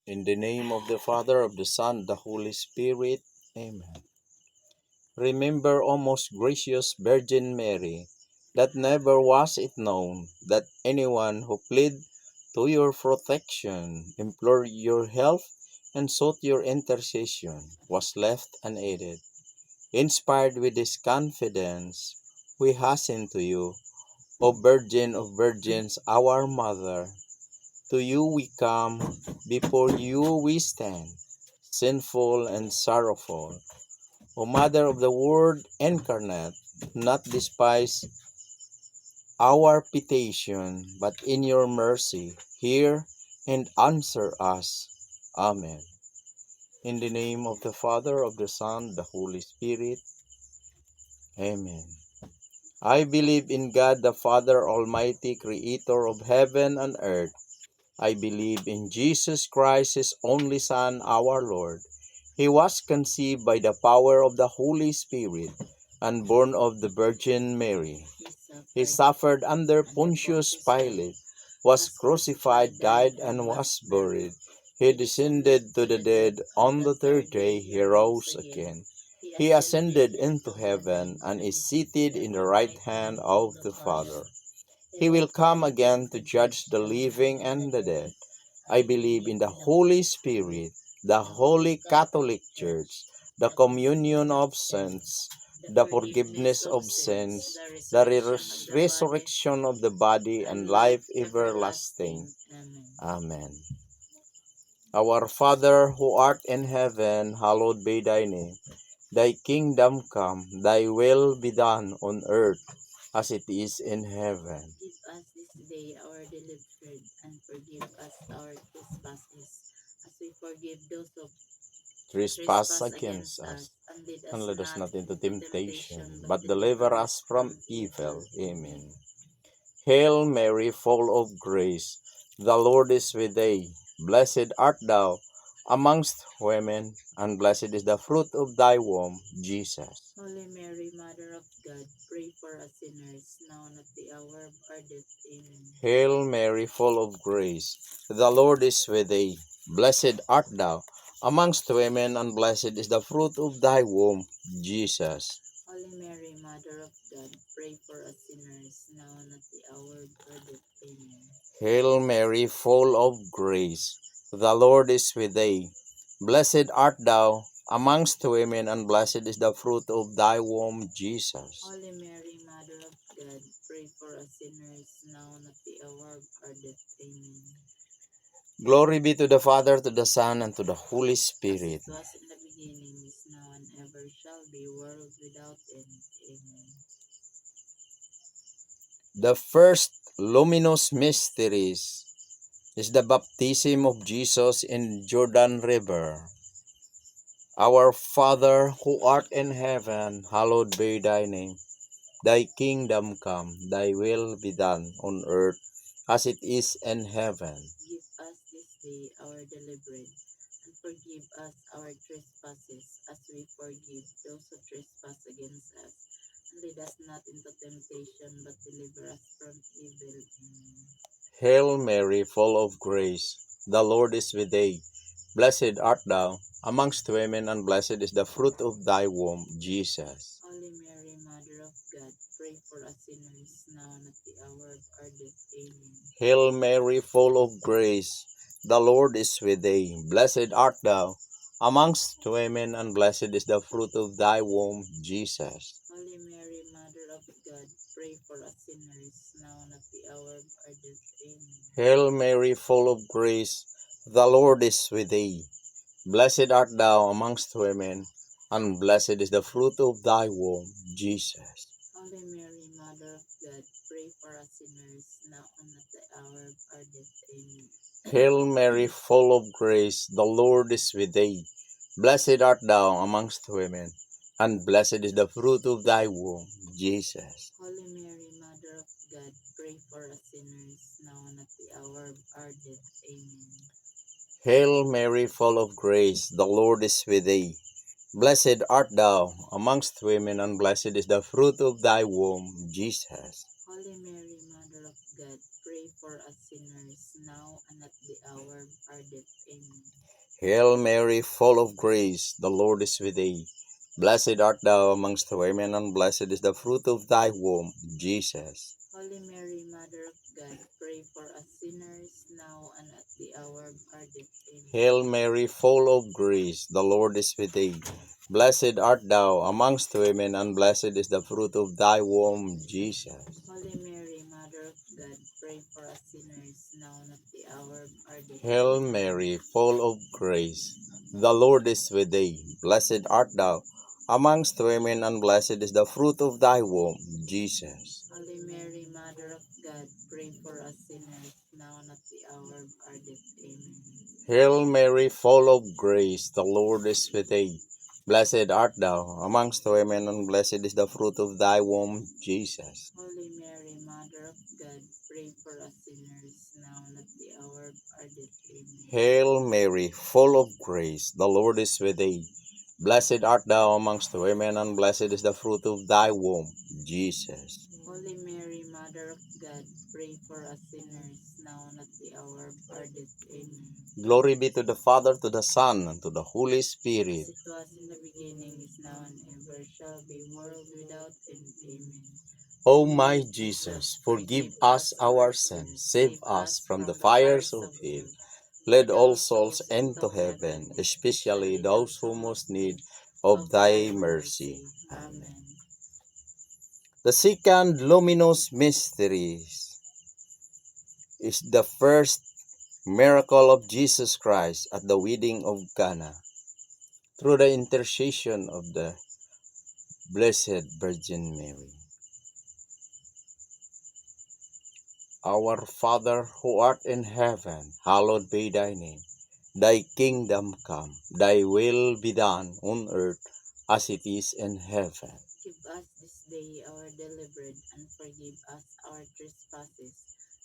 In the name of the Father, of the Son, of the Holy Spirit. Amen. Remember, O most gracious Virgin Mary, that never was it known that anyone who plead to your protection, implored your help, and sought your intercession was left unaided. Inspired with this confidence, we hasten to you, O Virgin of Virgins, our Mother. To you we come, before you we stand, sinful and sorrowful. O Mother of the Word incarnate, not despise our petition, but in your mercy hear and answer us. Amen. In the name of the Father, of the Son, of the Holy Spirit. Amen. I believe in God the Father Almighty, creator of heaven and earth. I believe in Jesus Christ, his only Son, our Lord. He was conceived by the power of the Holy Spirit and born of the Virgin Mary. He suffered under Pontius Pilate, was crucified, died, and was buried. He descended to the dead. On the third day he rose again. He ascended into heaven and is seated in the right hand of the Father. He will come again to judge the living and the dead. I believe in the Holy Spirit, the Holy Catholic Church, the communion of saints, the forgiveness of sins, the resurrection of the body, and life everlasting. Amen. Our Father, who art in heaven, hallowed be thy name. Thy kingdom come, thy will be done on earth as it is in heaven. Give us this day our daily bread, and forgive us our trespasses, as we forgive those who Trespass trespass against against us, us. And lead and us lead us not not into into temptation, temptation, but but deliver deliver us us from from evil. evil. Amen. Hail Mary, full of grace, the Lord is with thee. Blessed art thou amongst women, and blessed is the fruit of thy womb, Jesus. Holy Mary, Mother of God, pray for us sinners, now and at the hour of our death. Amen. Hail Mary, full of grace, the Lord is with thee. Blessed art thou amongst women, and blessed is the fruit of thy womb, Jesus. Holy Mary, Mother of God, pray for us sinners, now and at the hour of our death. Amen. Hail Mary, full of grace, the Lord is with thee. Blessed art thou amongst women, and blessed is the fruit of thy womb, Jesus. Holy Mary, Mother of God, pray for us sinners, now and at the hour of our death. Amen. Glory be to the Father, to the Son, and to the Holy As Spirit. it was in the beginning, is now, and ever shall be, world without end. Amen. The first luminous mysteries is the baptism of Jesus in Jordan River. Our Father, who art in heaven, hallowed be thy name. Thy kingdom come, thy will be done on earth as it is in heaven. Give us this day our daily bread, and forgive us our trespasses, as we forgive those who trespass against us. And lead us not into temptation, but deliver us from evil. Amen. Hail Mary, full of grace, the Lord is with thee. Blessed art thou amongst women, and blessed is the fruit of thy womb, Jesus. Holy Mary, Mother of God, pray for us sinners, now and at the hour of our death. Amen. Hail Mary, full of grace, the Lord is with thee. Blessed art thou amongst women, and blessed is the fruit of thy womb, Jesus. Holy Mary, Mother of God, pray for us sinners, now and at the hour of our death. Amen. Hail Mary, full of grace, the Lord is with thee. Blessed art thou amongst women, and blessed is the fruit of thy womb, Jesus. Holy Mary, Mother of God, pray for us sinners, now and at the hour of our death. Amen. Hail Mary, full of grace, the Lord is with thee. Blessed art thou amongst women, and blessed is the fruit of thy womb, Jesus. Holy Mary, Mother of God, pray for us sinners, now and at the hour of our death. Amen. Hail Mary, full of grace, the Lord is with thee. Blessed art thou amongst women, and blessed is the fruit of thy womb, Jesus. Holy Mary, Mother of God, pray for us sinners, now and at the hour of our death. Amen. Hail Mary, full of grace, the Lord is with thee. Blessed art thou amongst women, and blessed is the fruit of thy womb, Jesus. Holy Mary, Mother of God, pray for us sinners, now and at the hour of our death. Amen. Hail Mary, full of grace, the Lord is with thee. Blessed art thou amongst women, and blessed is the fruit of thy womb, Jesus. Holy Mary, Mother of God, pray for us sinners, now and at the hour of our death. Hail Mary, full of grace, the Lord is with thee. Blessed art thou amongst women, and blessed is the fruit of thy womb, Jesus. Holy Mary, Mother of God, pray for us sinners, now and at the hour of our death. Amen. Hail Mary, full of grace, the Lord is with thee. Blessed art thou amongst women, and blessed is the fruit of thy womb, Jesus. Holy Mary, Mother of God, pray for us sinners, now and at the hour of our death. Amen. Hail Mary, full of grace, the Lord is with thee. Blessed art thou amongst women, and blessed is the fruit of thy womb, Jesus. Holy Mary, Mother of God, pray for us sinners, now and at the hour of our death. Amen. Glory be to the Father, to the Son, and to the Holy Spirit. As it was in the beginning, is now, and ever shall be, world without end. Amen. O my Jesus, forgive us our sins, save us from the fires of hell. Lead all souls into heaven, especially those who most need of thy mercy. Amen. The second luminous mystery is the first miracle of Jesus Christ at the wedding of Cana. Through the intercession of the Blessed Virgin Mary. Our Father, who art in heaven, hallowed be thy name. Thy kingdom come, thy will be done on earth as it is in heaven. Give us this day our daily bread, and forgive us our trespasses,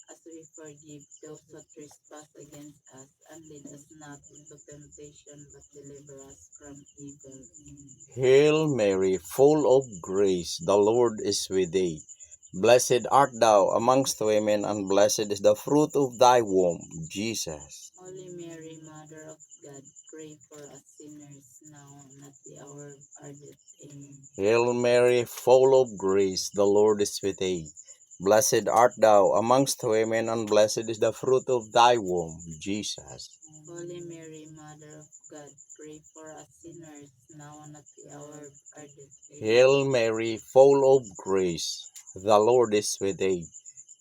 as we forgive those who trespass against us. And lead us not into temptation, but deliver us from evil. Amen. Hail Mary, full of grace, the Lord is with thee. Blessed art thou amongst women, and blessed is the fruit of thy womb, Jesus. Holy Mary, Mother of God, pray for us sinners, now and at the hour of our death. Amen. Hail Mary, full of grace, the Lord is with thee. Blessed art thou amongst women, and blessed is the fruit of thy womb, Jesus. Holy Mary, Mother of God, pray for us sinners, now and at the hour of our death. Amen. Hail Mary, full of grace, the Lord is with thee.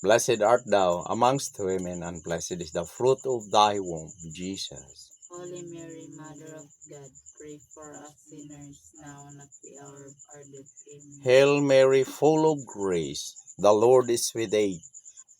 Blessed art thou amongst women, and blessed is the fruit of thy womb, Jesus. Holy Mary, Mother of God, pray for us sinners, now and at the hour of our death. Amen. Hail Mary, full of grace, the Lord is with thee.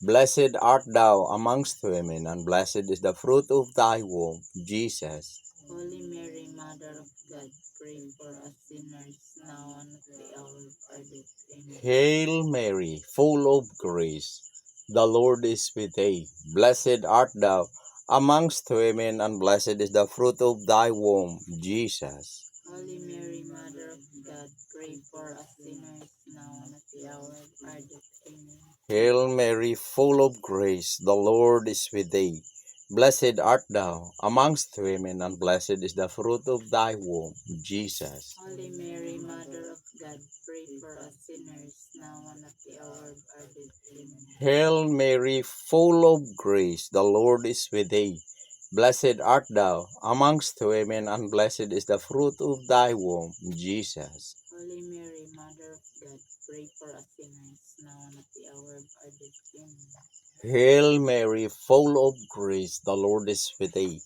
Blessed art thou amongst women, and blessed is the fruit of thy womb, Jesus. Holy Mary, Mother of God, pray for us sinners, now and at the hour of our death. Amen. Hail Mary, full of grace, the Lord is with thee. Blessed art thou amongst women, and blessed is the fruit of thy womb, Jesus. Holy Mary, Mother of God, pray for us sinners, now and at the hour of our death. Amen. Hail Mary, full of grace, the Lord is with thee. Blessed art thou amongst women, and blessed is the fruit of thy womb, Jesus. Holy Mary, Mother of God, pray for us sinners, now and at the hour of our death. Amen. Hail Mary, full of grace, the Lord is with thee. Blessed art thou amongst women, and blessed is the fruit of thy womb, Jesus. Holy Mary, Mother of God, pray for us sinners, now and at the hour of our death. Amen. Hail Mary, full of grace, the Lord is with thee.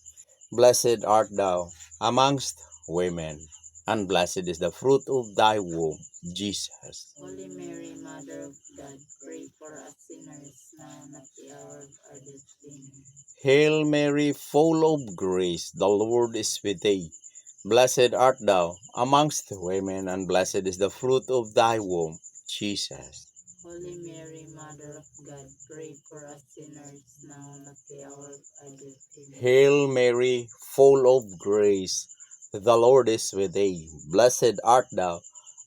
Blessed art thou amongst women, and blessed is the fruit of thy womb, Jesus. Holy Mary, Mother of God, pray for us sinners, now and at the hour of our death. Amen. Hail Mary, full of grace, the Lord is with thee. Blessed art thou amongst women, and blessed is the fruit of thy womb, Jesus. Holy Mary, Mother of God, pray for us sinners, now and at the hour of our death. Amen. Hail Mary, full of grace, the Lord is with thee. Blessed art thou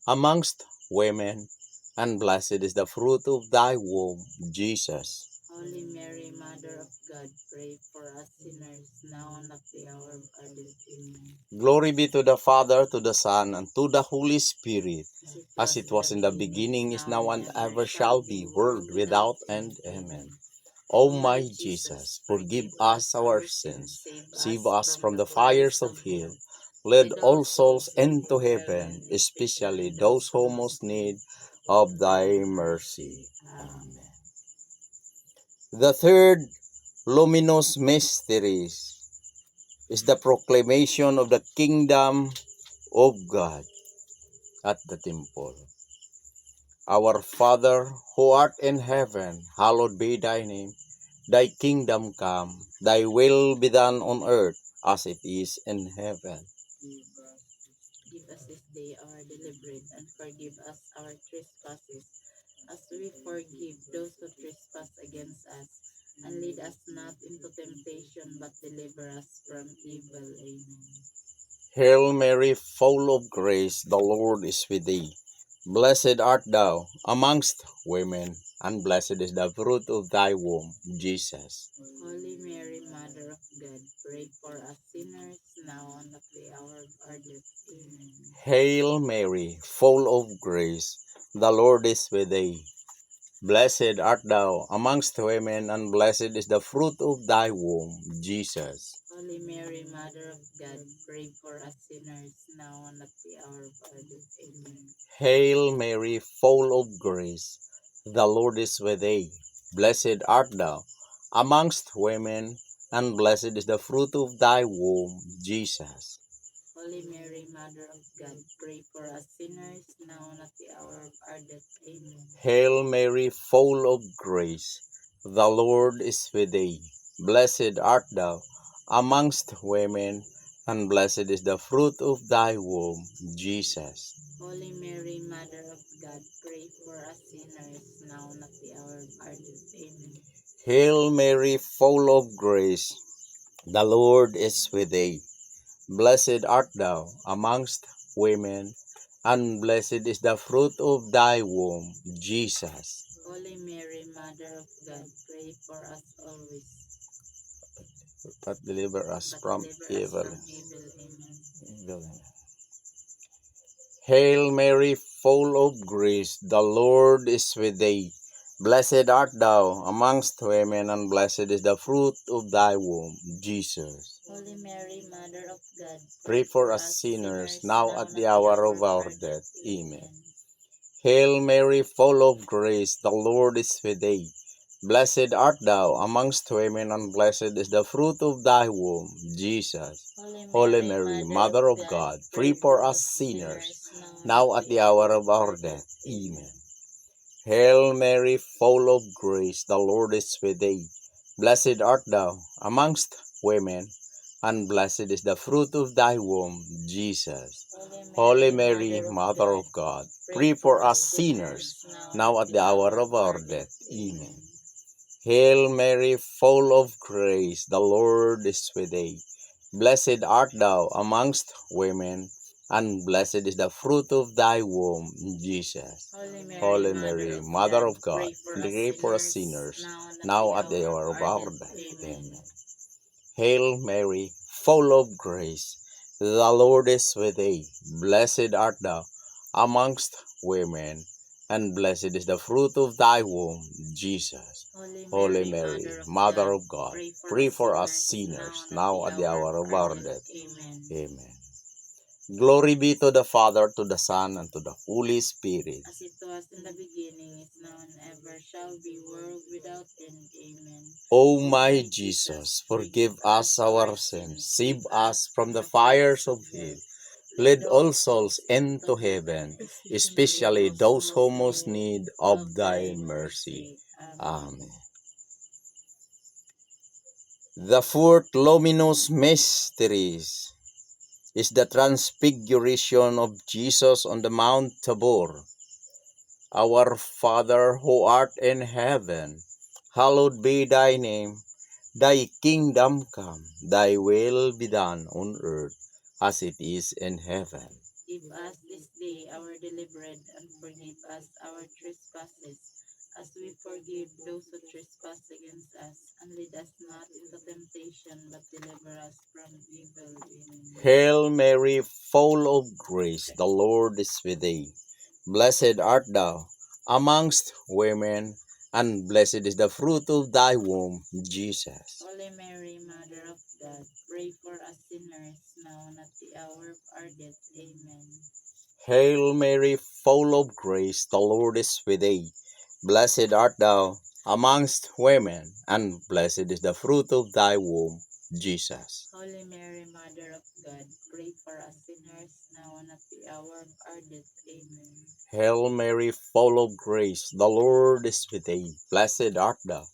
amongst women, and blessed is the fruit of thy womb, Jesus. Holy Mary, Mother of God, pray for us sinners, now and at the hour of our death. Amen. Glory be to the Father, to the Son, and to the Holy Spirit, as it was in the beginning, is now, and ever shall be, world without end. Amen. O my Jesus, forgive us our sins, save us from the fires of hell, lead all souls into heaven, especially those who most need of thy mercy. Amen. The third luminous mystery is the proclamation of the kingdom of God at the temple. Our Father, who art in heaven, hallowed be thy name. Thy kingdom come, thy will be done on earth as it is in heaven. Give us this day our daily bread, and forgive us our trespasses, as we forgive those who trespass against us. And lead us not into temptation, but deliver us from evil. Amen. Hail Mary, full of grace, the Lord is with thee. Blessed art thou amongst women, and blessed is the fruit of thy womb, Jesus. Holy Mary, Mother of God, pray for us sinners, now and at the hour of our death. Amen. Hail Mary, full of grace, the Lord is with thee. Blessed art thou amongst women, and blessed is the fruit of thy womb, Jesus. Holy Mary, Mother of God, pray for us sinners, now and at the hour of our death. Amen. Hail Mary, full of grace, the Lord is with thee. Blessed art thou amongst women, and blessed is the fruit of thy womb, Jesus. Holy Mary, Mother of God, pray for us sinners, now and at the hour of our death. Amen. Hail Mary, full of grace, the Lord is with thee. Blessed art thou amongst women, and blessed is the fruit of thy womb, Jesus. Holy Mary, Mother of God, pray for us sinners, now and at the hour of our death. Amen. Hail Mary, full of grace, the Lord is with thee. Blessed art thou amongst women, and blessed is the fruit of thy womb, Jesus. Holy Mary, Mother of God, pray for us always, But deliver us but from deliver us evil. from evil. Amen. Hail Mary, full of grace, the Lord is with thee. Blessed art thou amongst women, and blessed is the fruit of thy womb, Jesus. Holy Mary, Mother of God, Pray for us sinners, now at the hour of our death. Amen. Hail Mary, full of grace, the Lord is with thee. Blessed art thou amongst women, and blessed is the fruit of thy womb, Jesus. Holy Mary, Mother of God, pray for us sinners, now at the hour of our death. Amen. Hail Mary, full of grace, the Lord is with thee. Blessed art thou amongst women, and blessed is the fruit of thy womb, Jesus. Holy Mary, Mother of God, pray for us sinners, now at the hour of our death. Amen. Hail Mary, full of grace, the Lord is with thee. Blessed art thou amongst women, and blessed is the fruit of thy womb, Jesus. Holy Mary, Mother of God, pray for us sinners, now at the hour of our death. Amen. Hail Mary, full of grace, the Lord is with thee. Blessed art thou amongst women, and blessed is the fruit of thy womb, Jesus. Holy Mary, Mother of God, pray for us sinners, now at the hour of our death. Amen. Glory be to the Father, to the Son, and to the Holy Spirit. As it was in the beginning, is now, and ever shall be, world without end. Amen. O my Jesus, forgive us our sins, save us from the fires of hell, lead all souls into heaven, especially those who most need of thy mercy. Amen. The fourth luminous mystery is the transfiguration of Jesus on the Mount Tabor. Our Father who art in heaven, hallowed be thy name. Thy kingdom come, thy will be done on earth as it is in heaven. Give us this day our daily bread, and forgive us our trespasses, as we forgive those who trespass against us. And lead us not into temptation, but deliver us from evil. Amen. Hail Mary, full of grace, the Lord is with thee. Blessed art thou amongst women, and blessed is the fruit of thy womb, Jesus. Holy Mary, Mother of God, pray for us sinners, now and at the hour of our death. Amen. Hail Mary, full of grace, the Lord is with thee. Blessed art thou amongst women, and blessed is the fruit of thy womb, Jesus. Holy Mary, Mother of God, pray for us sinners, now and at the hour of our death. Amen. Hail Mary, full of grace, the Lord is with thee. Blessed art thou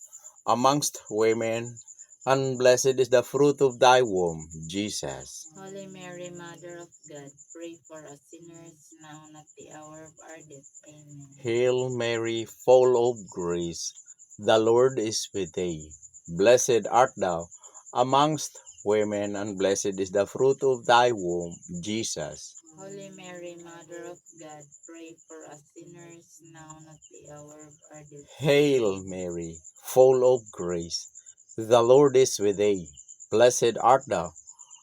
amongst women, and blessed is the fruit of thy womb, Jesus. Holy Mary, Mother of God, pray for us sinners, now and at the hour of our death. Amen. Hail Mary, full of grace, the Lord is with thee. Blessed art thou amongst women, and blessed is the fruit of thy womb, Jesus. Holy Mary, Mother of God, pray for us sinners, now and at the hour of our death. Hail Mary, full of grace, the Lord is with thee. Blessed art thou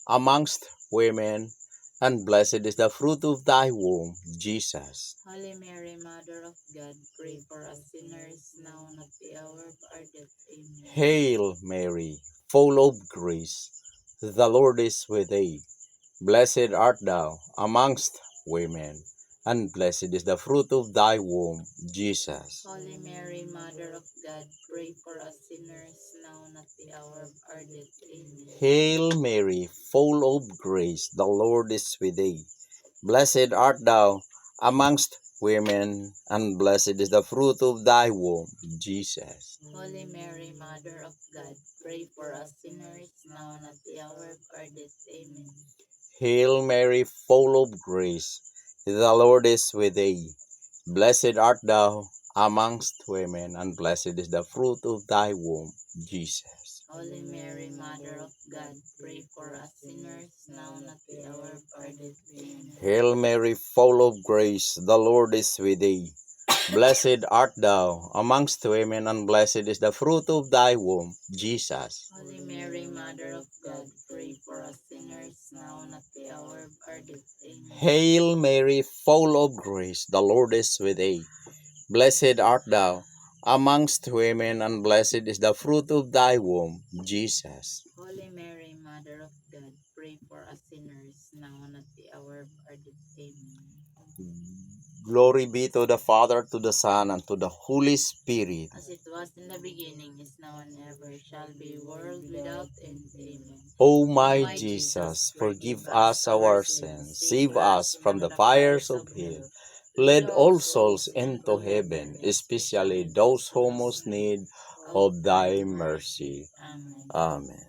amongst women, and blessed is the fruit of thy womb, Jesus. Holy Mary, Mother of God, pray for us sinners, now and at the hour of our death. Amen. Hail Mary, full of grace, the Lord is with thee. Blessed art thou amongst women, and blessed is the fruit of thy womb, Jesus. Holy Mary, Mother of God, pray for us sinners, now and at the hour of our death. Amen. Hail Mary, full of grace, the Lord is with thee. Blessed art thou amongst women, and blessed is the fruit of thy womb, Jesus. Holy Mary, Mother of God, pray for us sinners, now and at the hour of our death. Amen. Hail Mary, full of grace, the Lord is with thee. Blessed art thou amongst women, and blessed is the fruit of thy womb, Jesus. Holy Mary, Mother of God, pray for us sinners, now and at the hour of our death. Amen. Hail Mary, full of grace, the Lord is with thee. Blessed art thou amongst women, and blessed is the fruit of thy womb, Jesus. Holy Mary, Mother of God, pray for us sinners, now and at the hour of our death. Amen. Hail Mary, full of grace, the Lord is with thee. Blessed art thou amongst women, and blessed is the fruit of thy womb, Jesus. Holy Mary, Mother of God, pray for us sinners, now and at the hour of our death. Amen. Glory be to the Father, to the Son, and to the Holy Spirit. As it was in the beginning, is now, and ever shall be, world without end. Amen. O my Jesus, forgive us our sins, save us from the fires of hell. Lead all souls into heaven, especially those who most need of thy mercy. Amen. Amen.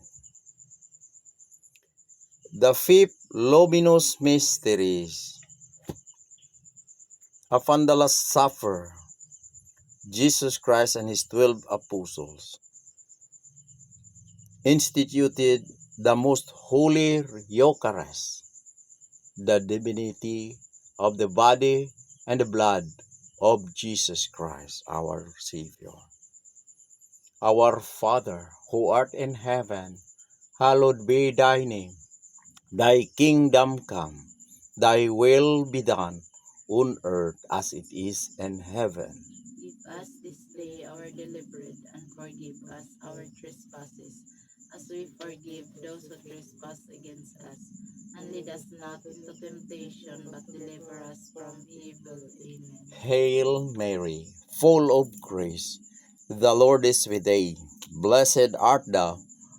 The fifth luminous mysteries. Upon the Last Supper, Jesus Christ and his 12 apostles instituted the most holy Eucharist, the divinity of the body and the blood of Jesus Christ, our Savior. Our Father, who art in heaven, hallowed be thy name. Thy kingdom come, thy will be done, on earth as it is in heaven. Give us this day our daily bread, and forgive us our trespasses, as we forgive those who trespass against us. And lead us not into temptation, but deliver us from evil. Amen. Hail Mary, full of grace, the Lord is with thee. Blessed art thou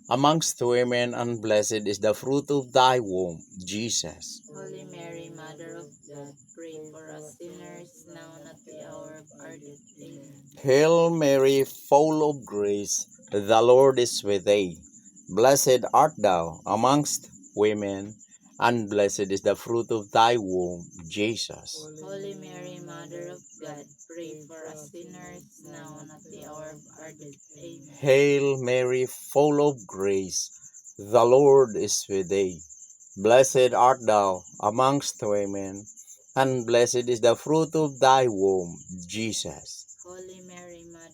amongst women, and blessed is the fruit of thy womb, Jesus. Holy Mary, Mother of God, pray for us sinners, now and at the hour of our death. Amen. Hail Mary, full of grace, the Lord is with thee. Blessed art thou amongst women, and blessed is the fruit of thy womb, Jesus. Holy Mary, Mother of God, pray for us sinners, now and at the hour of our death. Amen. Hail Mary, full of grace, the Lord is with thee. Blessed art thou amongst women, and blessed is the fruit of thy womb, Jesus. Holy Mary, Mother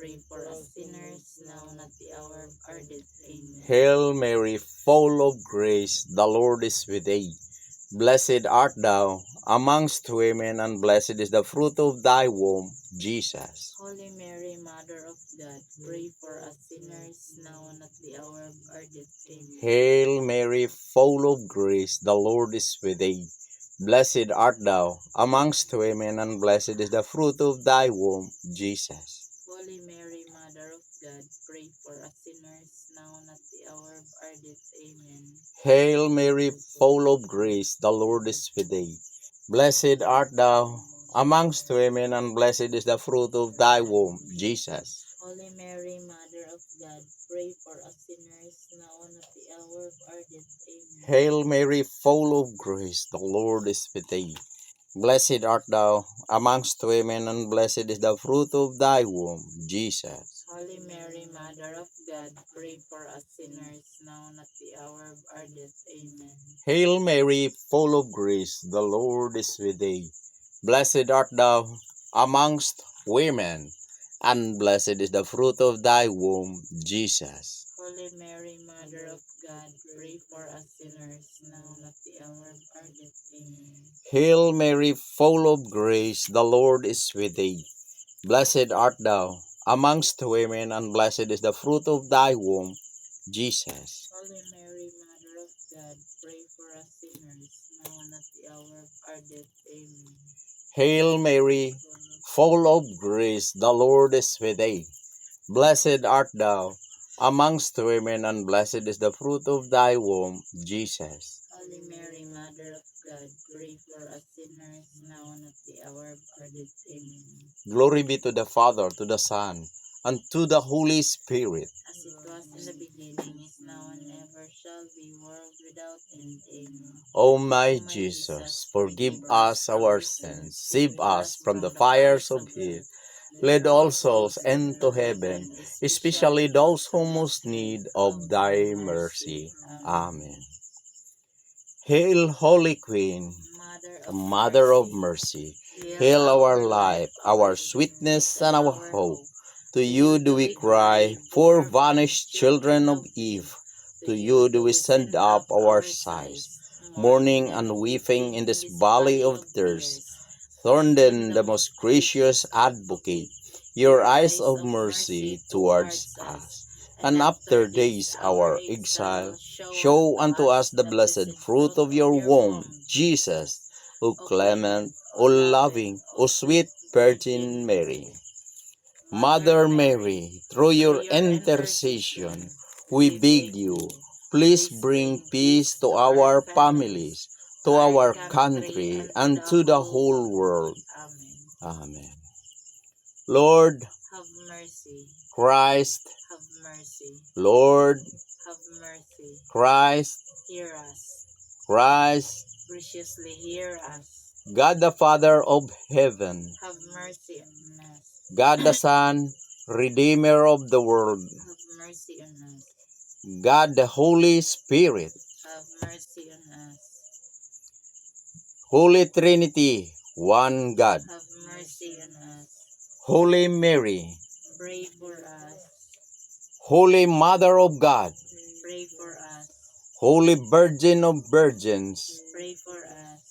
pray for us sinners, now and at the hour of our death. Amen. Hail Mary, full of grace, the Lord is with thee. Blessed art thou amongst women, and blessed is the fruit of thy womb, Jesus. Holy Mary, Mother of God, pray for us sinners, now and at the hour of our death. Amen. Hail Mary, full of grace, the Lord is with thee. Blessed art thou amongst women, and blessed is the fruit of thy womb, Jesus. Holy Mary, Mother of God, pray for us sinners, now and at the hour of our death. Amen. Hail Mary, full of grace, the Lord is with thee. Blessed art thou amongst women, and blessed is the fruit of thy womb, Jesus. Holy Mary, Mother of God, pray for us sinners, now and at the hour of our death. Amen. Hail Mary, full of grace, the Lord is with thee. Blessed art thou amongst women, and blessed is the fruit of thy womb, Jesus. Holy Mary, Mother of God, pray for us sinners, now and at the hour of our death. Amen. Hail Mary, full of grace, the Lord is with thee. Blessed art thou amongst women, and blessed is the fruit of thy womb, Jesus. Holy Mary, Mother of God, pray for us sinners, now and at the hour of our death. Amen. Hail Mary, full of grace, the Lord is with thee. Blessed art thou amongst women, and blessed is the fruit of thy womb, Jesus. Holy Mary, Mother of God, pray for us sinners, now and at the hour of our death. Amen. Hail Mary, full of grace, the Lord is with thee. Blessed art thou amongst women, and blessed is the fruit of thy womb, Jesus. Holy Mary, Mother of God, pray for us sinners, now and at the hour of our death. Amen. Glory be to the Father, to the Son, and to the Holy Spirit. As it was in the beginning, is now, and ever shall be, world without end. Amen. O my Jesus, forgive us our sins, save us from the fires of hell, lead all souls into heaven, especially those who most need of thy mercy. Amen. Hail, Holy Queen, Mother of Mercy, hail our life, our sweetness, and our hope. To you do we cry, poor vanished children of Eve. To you do we send up our sighs, mourning and weeping in this valley of tears. Turn then, the most gracious Advocate, your eyes of mercy towards us, and after days our exile, show unto us the blessed fruit of your womb, Jesus, O clement, O loving, O sweet Virgin Mary. Mother Mary, through your intercession, we beg you, please bring peace to our families, to our country, and to the whole world. Amen. Amen. Lord, Have mercy. Christ, Have mercy. Lord, Have mercy. Christ, Hear us. Christ, Graciously hear us. God the Father of heaven, Have mercy on us. God the Son, Redeemer of the world, Have mercy on us. God the Holy Spirit, Have mercy on us. Holy Trinity, one God, Have mercy on us. Holy Mary, Pray for us. Holy Mother of God, Pray for us. Holy Virgin of Virgins, Pray for us.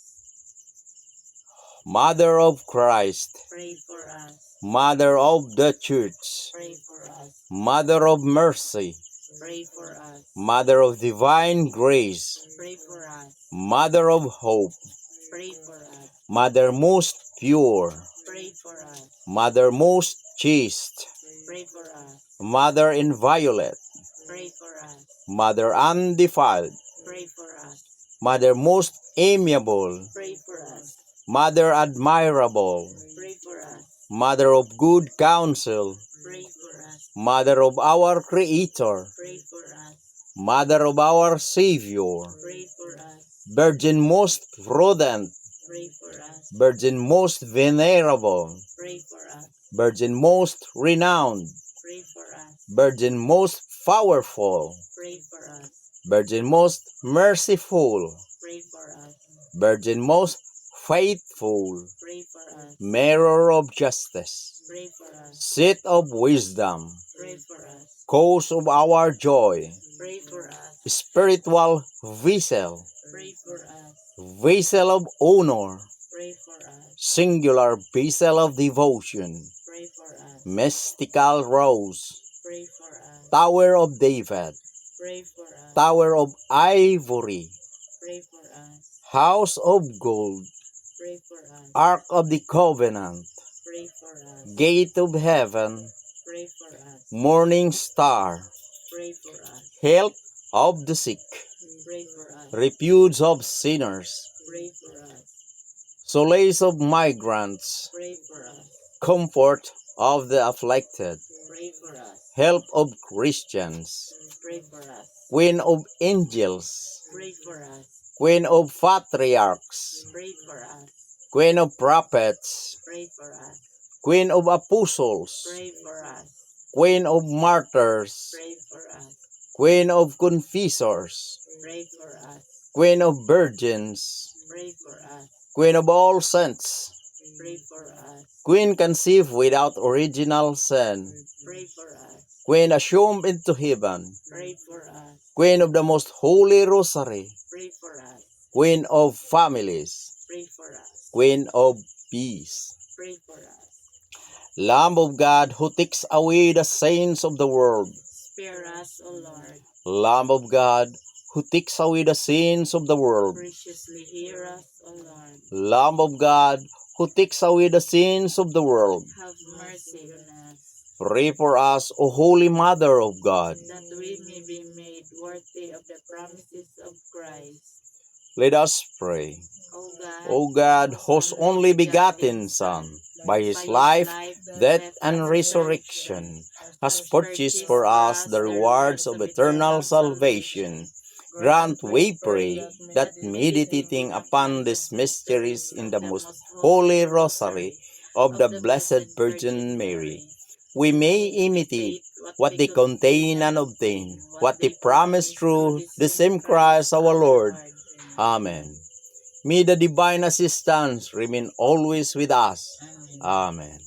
Mother of Christ, Pray for us. Mother of the Church, Pray for us. Mother of Mercy, Pray for us. Mother of Divine Grace, Pray for us. Mother of Hope, Pray for us. Mother most pure, Pray for us. Mother most chaste, Pray for us. Mother inviolate, Pray for us. Mother undefiled, Pray for us. Mother most amiable, Pray for us. Mother admirable, Pray for us. Mother of good counsel, Pray for us. Mother of our Creator, Pray for us. Mother of our Savior, Pray for us. Virgin most prudent, Pray for us. Virgin most venerable, Pray for us. Virgin most renowned, Pray for us. Virgin most powerful, Pray for us. Virgin most merciful, Pray for us. Virgin most faithful, pray for us. mirror of justice, Pray for us. seat of wisdom, Pray for us. cause of our joy, Pray for us. spiritual vessel, Pray for us. vessel of honor, Pray for us. singular vessel of devotion, Pray for us. mystical rose, Pray for us. Tower of David, Pray for us. Tower of Ivory, Pray for us. House of Gold, Pray for us. Ark of the Covenant, Pray for us. Gate of Heaven, Pray for us. Morning Star, Pray for us. Health of the sick, Pray for us. Refuge of sinners, Pray for us. Solace of migrants, Pray for us. Comfort of the afflicted, Pray for us. Help of Christians, Pray for us. Queen of angels, Pray for us. Queen of patriarchs, Pray for us. Queen of prophets, Pray for us. Queen of apostles, Pray for us. Queen of martyrs, Pray for us. Queen of confessors, Pray for us. Queen of virgins, Pray for us. Queen of all saints, Pray for us. Queen conceived without original sin, Pray for us. Queen assumed into heaven, Pray for us. Queen of the most holy rosary, Pray for us. Queen of families, Pray for us. Queen of peace, Pray for us. Lamb of God who takes away the sins of the world, Spare us, O Lord. Lamb of God who takes away the sins of the world, Graciously hear us, O Lord. Lamb of God who takes away the sins of the world, Have mercy on us, pray for us, O Holy Mother of God. that we may be made worthy of the promises of Christ. Let us pray. O God, O God, whose only begotten Son, by his life, death, and resurrection, has purchased for us the rewards of eternal salvation, grant, we pray, that meditating upon these mysteries in the most holy rosary of the Blessed Virgin Mary, we may imitate what they contain and obtain, what they promise through the same Christ our Lord. Amen. May the divine assistance remain always with us. Amen.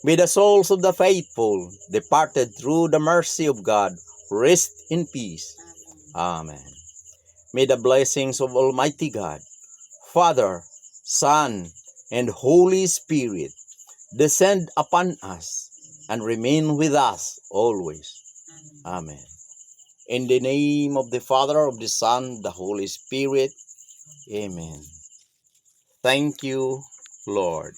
May the souls of the faithful, departed through the mercy of God, rest in peace. Amen. May the blessings of Almighty God, Father, Son, and Holy Spirit descend upon us and remain with us always. Amen. In the name of the Father, of the Son, the Holy Spirit. Amen. Thank you, Lord.